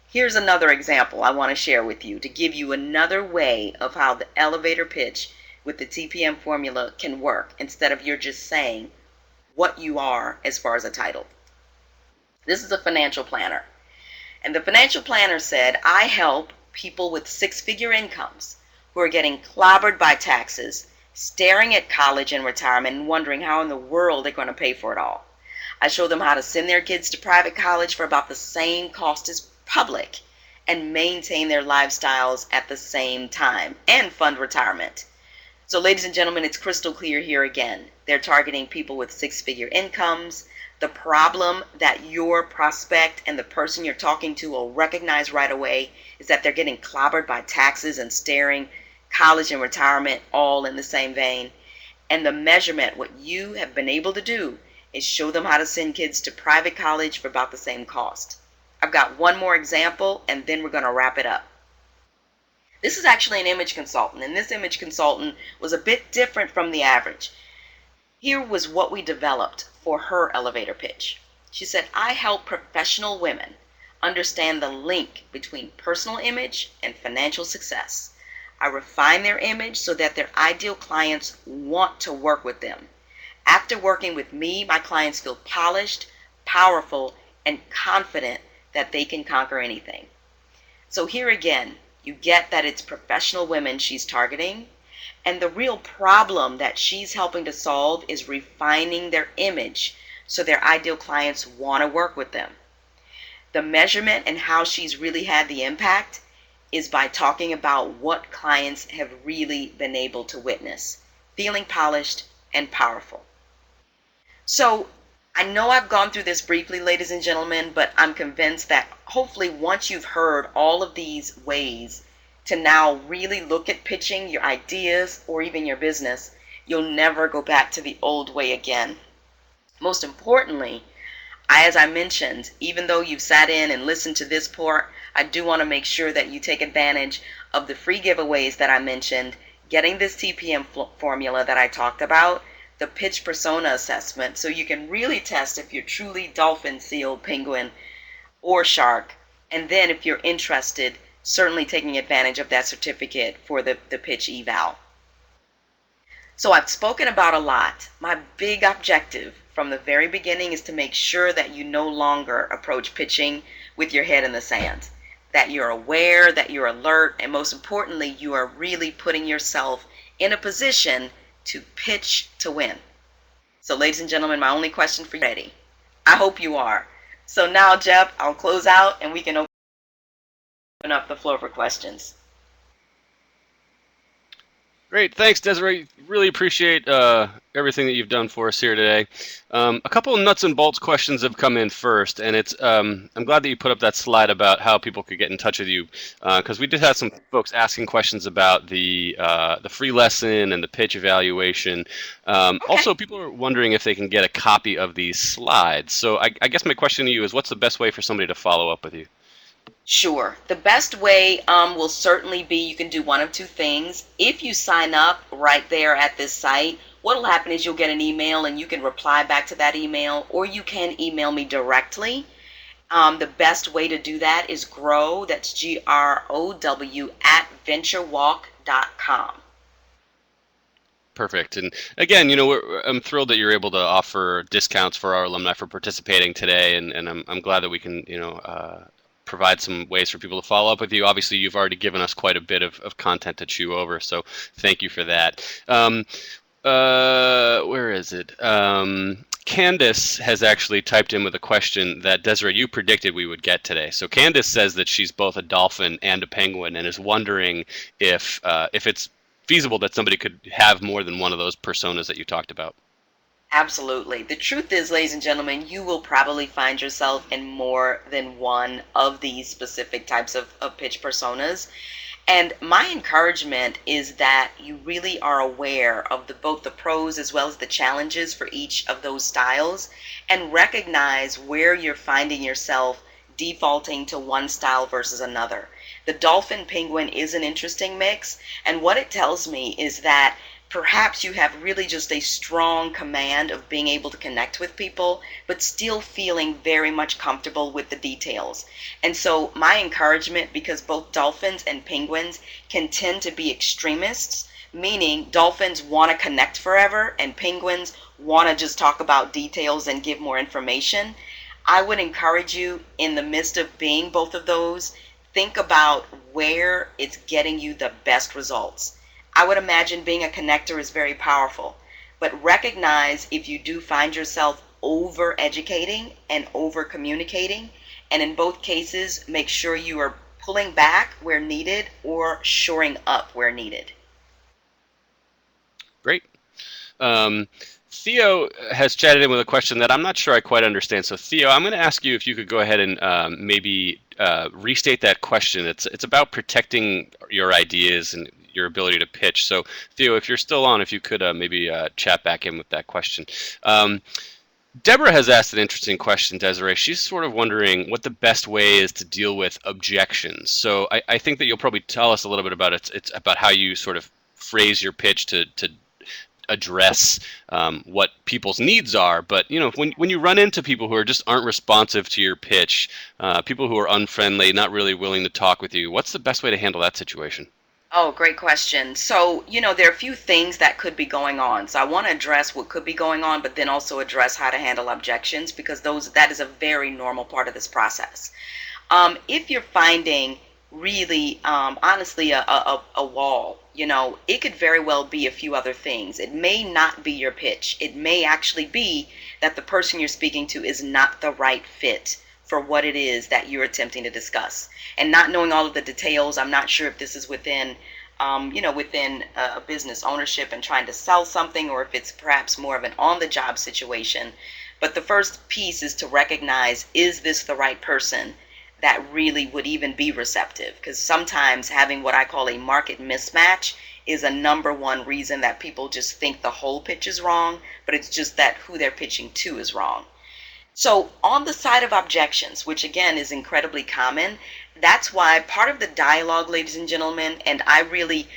Here's another example I want to share with you to give you another way of how the elevator pitch with the TPM formula can work instead of you're just saying what you are as far as a title. This is a financial planner. And the financial planner said, I help people with six-figure incomes who are getting clobbered by taxes, staring at college and retirement and wondering how in the world they're going to pay for it all. I show them how to send their kids to private college for about the same cost as public and maintain their lifestyles at the same time and fund retirement. So ladies and gentlemen, it's crystal clear here again. They're targeting people with six-figure incomes. The problem that your prospect and the person you're talking to will recognize right away is that they're getting clobbered by taxes and staring college and retirement all in the same vein. And the measurement, what you have been able to do, is show them how to send kids to private college for about the same cost. I've got one more example, and then we're going to wrap it up. This is actually an image consultant, and this image consultant was a bit different from the average. Here was what we developed for her elevator pitch. She said, I help professional women understand the link between personal image and financial success. I refine their image so that their ideal clients want to work with them. After working with me, my clients feel polished, powerful, and confident that they can conquer anything. So here again, you get that it's professional women she's targeting, and the real problem that she's helping to solve is refining their image so their ideal clients want to work with them. The measurement and how she's really had the impact is by talking about what clients have really been able to witness, feeling polished and powerful. So I know I've gone through this briefly, ladies and gentlemen, but I'm convinced that hopefully once you've heard all of these ways to now really look at pitching your ideas or even your business, you'll never go back to the old way again. Most importantly, as I mentioned, even though you've sat in and listened to this part, I do want to make sure that you take advantage of the free giveaways that I mentioned, getting this TPM formula that I talked about, the pitch persona assessment, so you can really test if you're truly dolphin, seal, penguin, or shark. And then if you're interested, certainly taking advantage of that certificate for the pitch eval. So I've spoken about a lot. My big objective from the very beginning is to make sure that you no longer approach pitching with your head in the sand, that you're aware, that you're alert, and most importantly, you are really putting yourself in a position to pitch to win. So ladies and gentlemen, my only question for you, ready? I hope you are. So now, Jeff, I'll close out and we can open up the floor for questions. Great, thanks, Desiree. Really appreciate everything that you've done for us here today. A couple of nuts and bolts questions have come in first, and it's I'm glad that you put up that slide about how people could get in touch with you, because we did have some folks asking questions about the free lesson and the pitch evaluation. Okay. Also, people are wondering if they can get a copy of these slides. So I guess my question to you is, what's the best way for somebody to follow up with you? Sure. The best way will certainly be you can do one of two things. If you sign up right there at this site, what will happen is you'll get an email and you can reply back to that email, or you can email me directly. The best way to do that is grow, that's GROW, at VentureWalk.com. Perfect. And again, I'm thrilled that you're able to offer discounts for our alumni for participating today, and I'm glad that we can, provide some ways for people to follow up with you. Obviously, you've already given us quite a bit of content to chew over, so thank you for that. Where is it? Candace has actually typed in with a question that, Desiree, you predicted we would get today. So Candace says that she's both a dolphin and a penguin and is wondering if it's feasible that somebody could have more than one of those personas that you talked about. Absolutely. The truth is, ladies and gentlemen, you will probably find yourself in more than one of these specific types of pitch personas. And my encouragement is that you really are aware of both the pros as well as the challenges for each of those styles, and recognize where you're finding yourself defaulting to one style versus another. The dolphin penguin is an interesting mix, and what it tells me is that perhaps you have really just a strong command of being able to connect with people, but still feeling very much comfortable with the details. And so my encouragement, because both dolphins and penguins can tend to be extremists, meaning dolphins want to connect forever and penguins want to just talk about details and give more information, I would encourage you, in the midst of being both of those, think about where it's getting you the best results. I would imagine being a connector is very powerful, but recognize if you do find yourself over educating and over communicating, and in both cases, make sure you are pulling back where needed or shoring up where needed. Great. Theo has chatted in with a question that I'm not sure I quite understand. So Theo, I'm going to ask you if you could go ahead and maybe restate that question. It's about protecting your ideas and your ability to pitch. So Theo, if you're still on, if you could maybe chat back in with that question. Deborah has asked an interesting question, Desiree. She's sort of wondering what the best way is to deal with objections. So I think that you'll probably tell us a little bit about it. It's about how you sort of phrase your pitch to address what people's needs are. But when you run into people who aren't responsive to your pitch, people who are unfriendly, not really willing to talk with you, what's the best way to handle that situation? Oh, great question. So, there are a few things that could be going on. So I want to address what could be going on, but then also address how to handle objections, because that is a very normal part of this process. If you're finding really, honestly, a wall, it could very well be a few other things. It may not be your pitch. It may actually be that the person you're speaking to is not the right fit for what it is that you're attempting to discuss. And not knowing all of the details, I'm not sure if this is within a business ownership and trying to sell something, or if it's perhaps more of an on-the-job situation. But the first piece is to recognize, is this the right person that really would even be receptive? Because sometimes having what I call a market mismatch is a number one reason that people just think the whole pitch is wrong, but it's just that who they're pitching to is wrong. So on the side of objections, which again is incredibly common, that's why part of the dialogue, ladies and gentlemen, and I really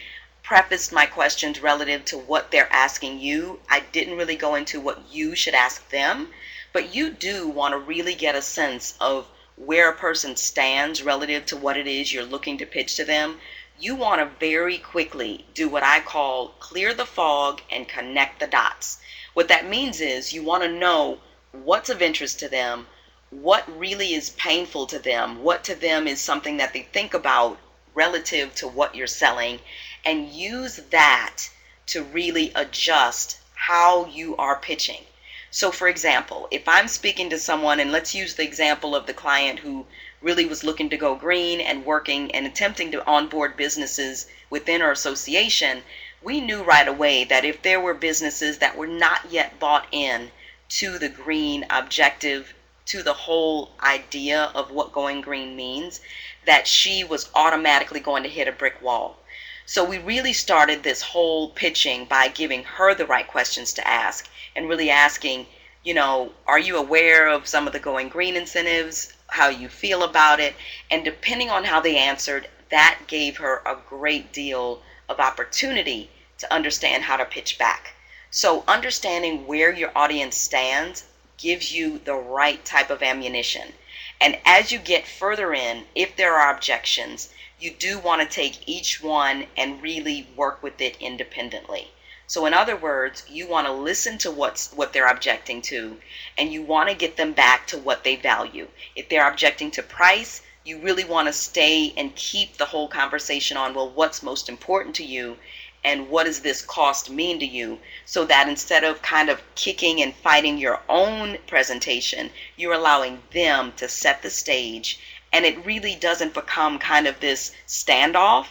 prefaced my questions relative to what they're asking you. I didn't really go into what you should ask them, but you do want to really get a sense of where a person stands relative to what it is you're looking to pitch to them, you want to very quickly do what I call clear the fog and connect the dots. What that means is you want to know what's of interest to them, what really is painful to them, what to them is something that they think about relative to what you're selling, and use that to really adjust how you are pitching. So, for example, if I'm speaking to someone, and let's use the example of the client who really was looking to go green and working and attempting to onboard businesses within our association, we knew right away that if there were businesses that were not yet bought in to the green objective, to the whole idea of what going green means, that she was automatically going to hit a brick wall. So we really started this whole pitching by giving her the right questions to ask and really asking, are you aware of some of the going green incentives, how you feel about it? And depending on how they answered, that gave her a great deal of opportunity to understand how to pitch back. So understanding where your audience stands gives you the right type of ammunition. And as you get further in, if there are objections, you do want to take each one and really work with it independently. So in other words, you want to listen to what they're objecting to, and you want to get them back to what they value. If they're objecting to price, you really want to stay and keep the whole conversation on, well, what's most important to you? And what does this cost mean to you? So that instead of kind of kicking and fighting your own presentation, you're allowing them to set the stage. And it really doesn't become kind of this standoff,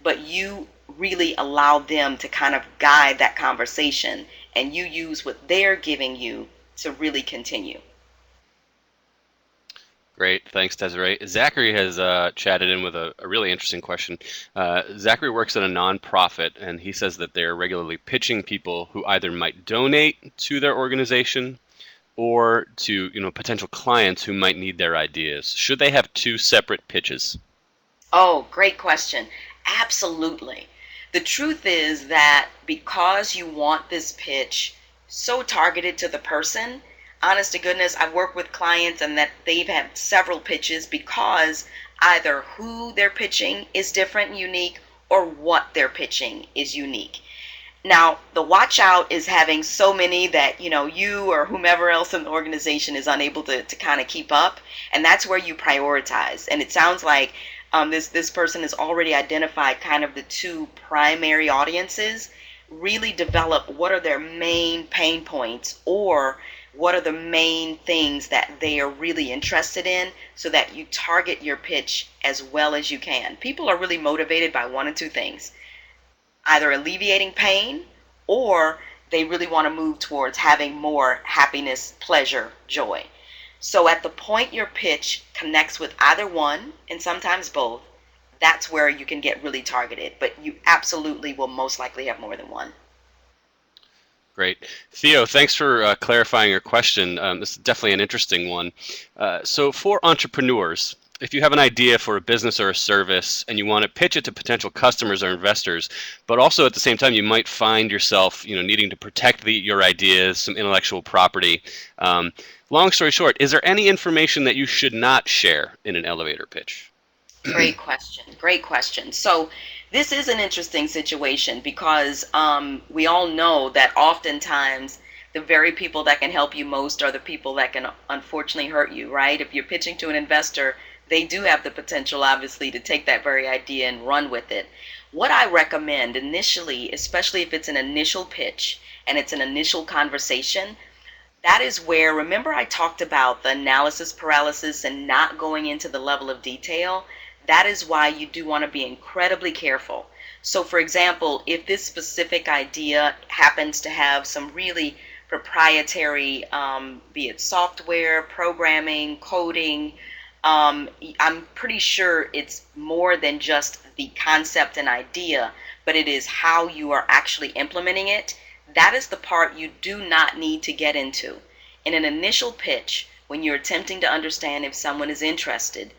but you really allow them to kind of guide that conversation, and you use what they're giving you to really continue. Great. Thanks, Desiree. Zachary has chatted in with a really interesting question. Zachary works at a nonprofit, and he says that they're regularly pitching people who either might donate to their organization or to potential clients who might need their ideas. Should they have two separate pitches? Oh, great question. Absolutely. The truth is that because you want this pitch so targeted to the person, honest to goodness, I've worked with clients and that they've had several pitches because either who they're pitching is different and unique or what they're pitching is unique. Now, the watch out is having so many that, you or whomever else in the organization is unable to kind of keep up. And that's where you prioritize. And it sounds like this person has already identified kind of the two primary audiences, really develop what are their main pain points or what are the main things that they are really interested in so that you target your pitch as well as you can. People are really motivated by one of two things, either alleviating pain or they really want to move towards having more happiness, pleasure, joy. So at the point your pitch connects with either one, and sometimes both, that's where you can get really targeted. But you absolutely will most likely have more than one. Great. Theo, thanks for clarifying your question. This is definitely an interesting one. So for entrepreneurs, if you have an idea for a business or a service and you want to pitch it to potential customers or investors, but also at the same time you might find yourself needing to protect your ideas, some intellectual property. Long story short, is there any information that you should not share in an elevator pitch? Great question. Great question. So this is an interesting situation because we all know that oftentimes the very people that can help you most are the people that can unfortunately hurt you, right? If you're pitching to an investor, they do have the potential, obviously, to take that very idea and run with it. What I recommend initially, especially if it's an initial pitch and it's an initial conversation, that is where, remember I talked about the analysis paralysis and not going into the level of detail? That is why you do want to be incredibly careful. So for example, if this specific idea happens to have some really proprietary, be it software, programming, coding, I'm pretty sure it's more than just the concept and idea, but it is how you are actually implementing it. That is the part you do not need to get into. In an initial pitch, when you're attempting to understand if someone is interested,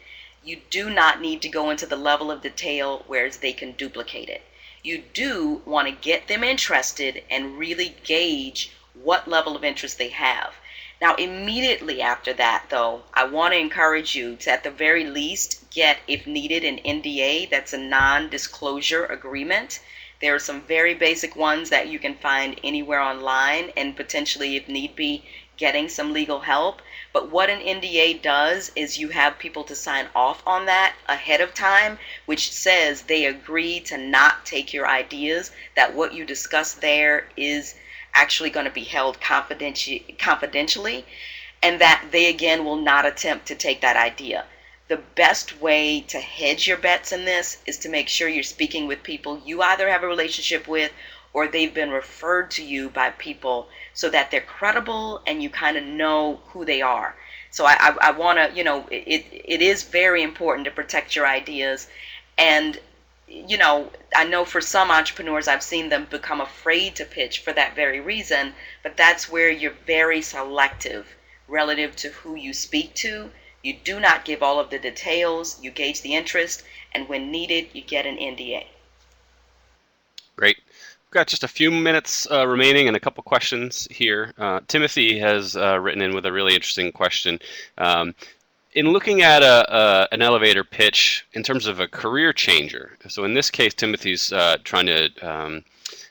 you do not need to go into the level of detail where they can duplicate it. You do want to get them interested and really gauge what level of interest they have. Now, immediately after that, though, I want to encourage you to, at the very least, get, if needed, an NDA. That's a non-disclosure agreement. There are some very basic ones that you can find anywhere online, and potentially, if need be, getting some legal help. But what an NDA does is you have people to sign off on that ahead of time, which says they agree to not take your ideas, that what you discuss there is actually going to be held confidentially, and that they again will not attempt to take that idea. The best way to hedge your bets in this is to make sure you're speaking with people you either have a relationship with or they've been referred to you by people, so that they're credible and you kind of know who they are. So I want to, it is very important to protect your ideas. And I know for some entrepreneurs, I've seen them become afraid to pitch for that very reason, but that's where you're very selective relative to who you speak to. You do not give all of the details, you gauge the interest, and when needed, you get an NDA. Great. We've got just a few minutes remaining and a couple questions here. Timothy has written in with a really interesting question. In looking at an elevator pitch in terms of a career changer, so in this case, Timothy's trying to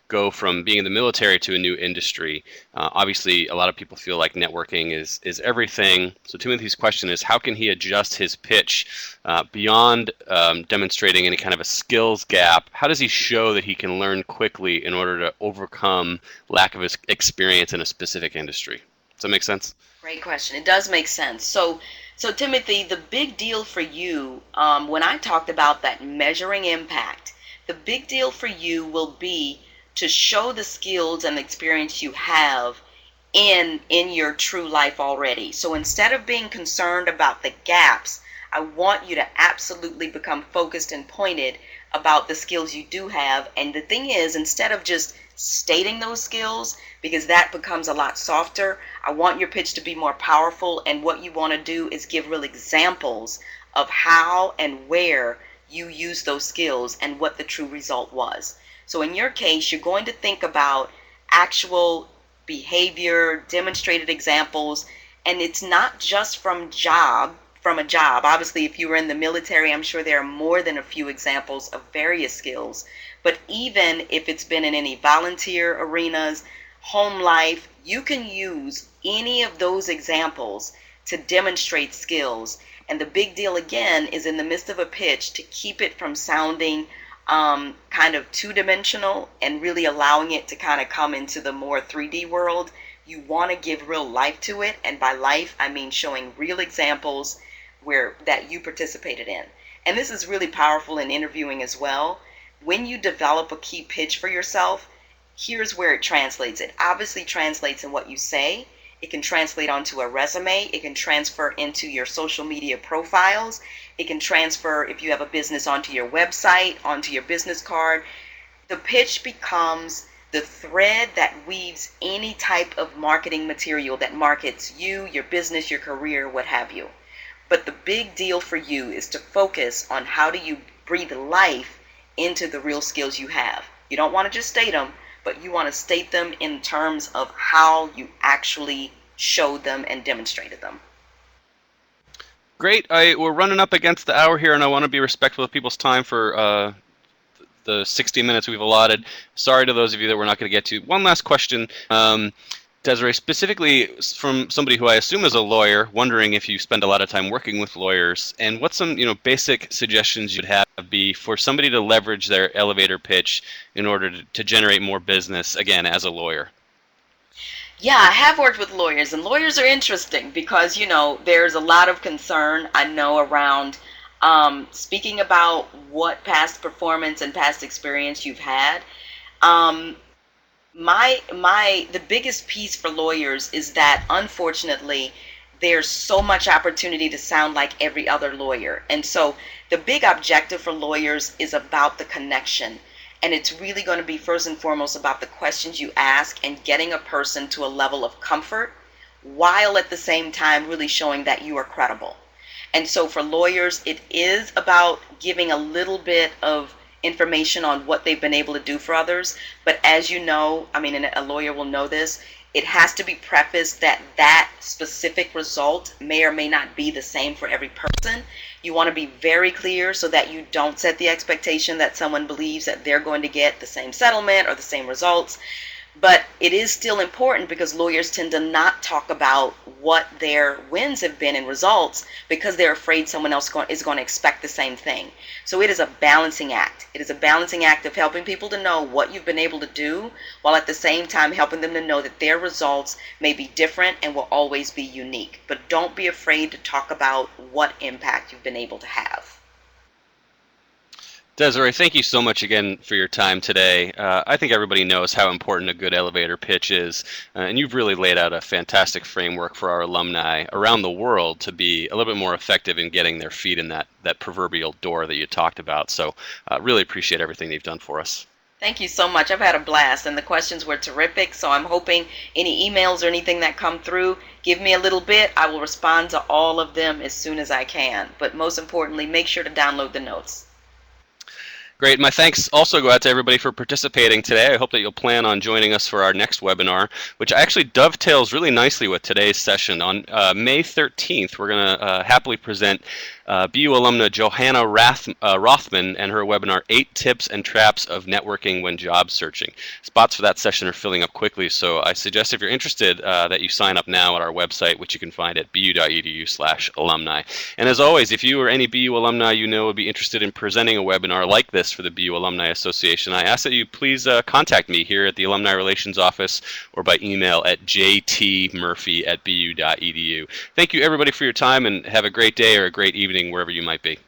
go from being in the military to a new industry. Obviously, a lot of people feel like networking is everything. So Timothy's question is, how can he adjust his pitch beyond demonstrating any kind of a skills gap? How does he show that he can learn quickly in order to overcome lack of his experience in a specific industry? Does that make sense? Great question. It does make sense. So Timothy, the big deal for you, when I talked about that measuring impact, the big deal for you will be to show the skills and experience you have in your true life already. So instead of being concerned about the gaps, I want you to absolutely become focused and pointed about the skills you do have. And the thing is, instead of just stating those skills, because that becomes a lot softer, I want your pitch to be more powerful. And what you want to do is give real examples of how and where you use those skills and what the true result was. So in your case, you're going to think about actual behavior, demonstrated examples, and it's not just from a job. Obviously, if you were in the military, I'm sure there are more than a few examples of various skills. But even if it's been in any volunteer arenas, home life, you can use any of those examples to demonstrate skills. And the big deal again is in the midst of a pitch to keep it from sounding kind of two-dimensional and really allowing it to kind of come into the more 3D world. You want to give real life to it, and by life I mean showing real examples that you participated in. And this is really powerful in interviewing as well. When you develop a key pitch for yourself, here's where it translates. It obviously translates in what you say. It can translate onto a resume. It can transfer into your social media profiles. It can transfer, if you have a business, onto your website, onto your business card. The pitch becomes the thread that weaves any type of marketing material that markets you, your business, your career, what have you. But the big deal for you is to focus on how do you breathe life into the real skills you have. You don't want to just state them, but you want to state them in terms of how you actually showed them and demonstrated them. Great. We're running up against the hour here, and I want to be respectful of people's time for the 60 minutes we've allotted. Sorry to those of you that we're not going to get to. One last question. Désirée, specifically from somebody who I assume is a lawyer, wondering if you spend a lot of time working with lawyers, and what some basic suggestions you'd have be for somebody to leverage their elevator pitch in order to generate more business, again, as a lawyer. Yeah, I have worked with lawyers, and lawyers are interesting because, there's a lot of concern, I know, around speaking about what past performance and past experience you've had. The biggest piece for lawyers is that, unfortunately, there's so much opportunity to sound like every other lawyer. And so the big objective for lawyers is about the connection. And it's really going to be first and foremost about the questions you ask and getting a person to a level of comfort, while at the same time really showing that you are credible. And so for lawyers, it is about giving a little bit of information on what they've been able to do for others. But as you know, I mean, and a lawyer will know this, it has to be prefaced that that specific result may or may not be the same for every person. You want to be very clear so that you don't set the expectation that someone believes that they're going to get the same settlement or the same results. But it is still important because lawyers tend to not talk about what their wins have been in results because they're afraid someone else is going to expect the same thing. So it is a balancing act. It is a balancing act of helping people to know what you've been able to do while at the same time helping them to know that their results may be different and will always be unique. But don't be afraid to talk about what impact you've been able to have. Desiree, thank you so much again for your time today. I think everybody knows how important a good elevator pitch is, and you've really laid out a fantastic framework for our alumni around the world to be a little bit more effective in getting their feet in that proverbial door that you talked about. So really appreciate everything you've done for us. Thank you so much. I've had a blast, and the questions were terrific, so I'm hoping any emails or anything that come through, give me a little bit. I will respond to all of them as soon as I can. But most importantly, make sure to download the notes. Great. My thanks also go out to everybody for participating today. I hope that you'll plan on joining us for our next webinar, which actually dovetails really nicely with today's session. On May 13th, we're going to happily present BU alumna Johanna Rothman and her webinar, 8 Tips and Traps of Networking When Job Searching. Spots for that session are filling up quickly, so I suggest if you're interested that you sign up now at our website, which you can find at bu.edu/alumni. And as always, if you or any BU alumni you know would be interested in presenting a webinar like this for the BU Alumni Association, I ask that you please contact me here at the Alumni Relations Office or by email at jtmurphy@bu.edu. Thank you everybody for your time, and have a great day or a great evening wherever you might be.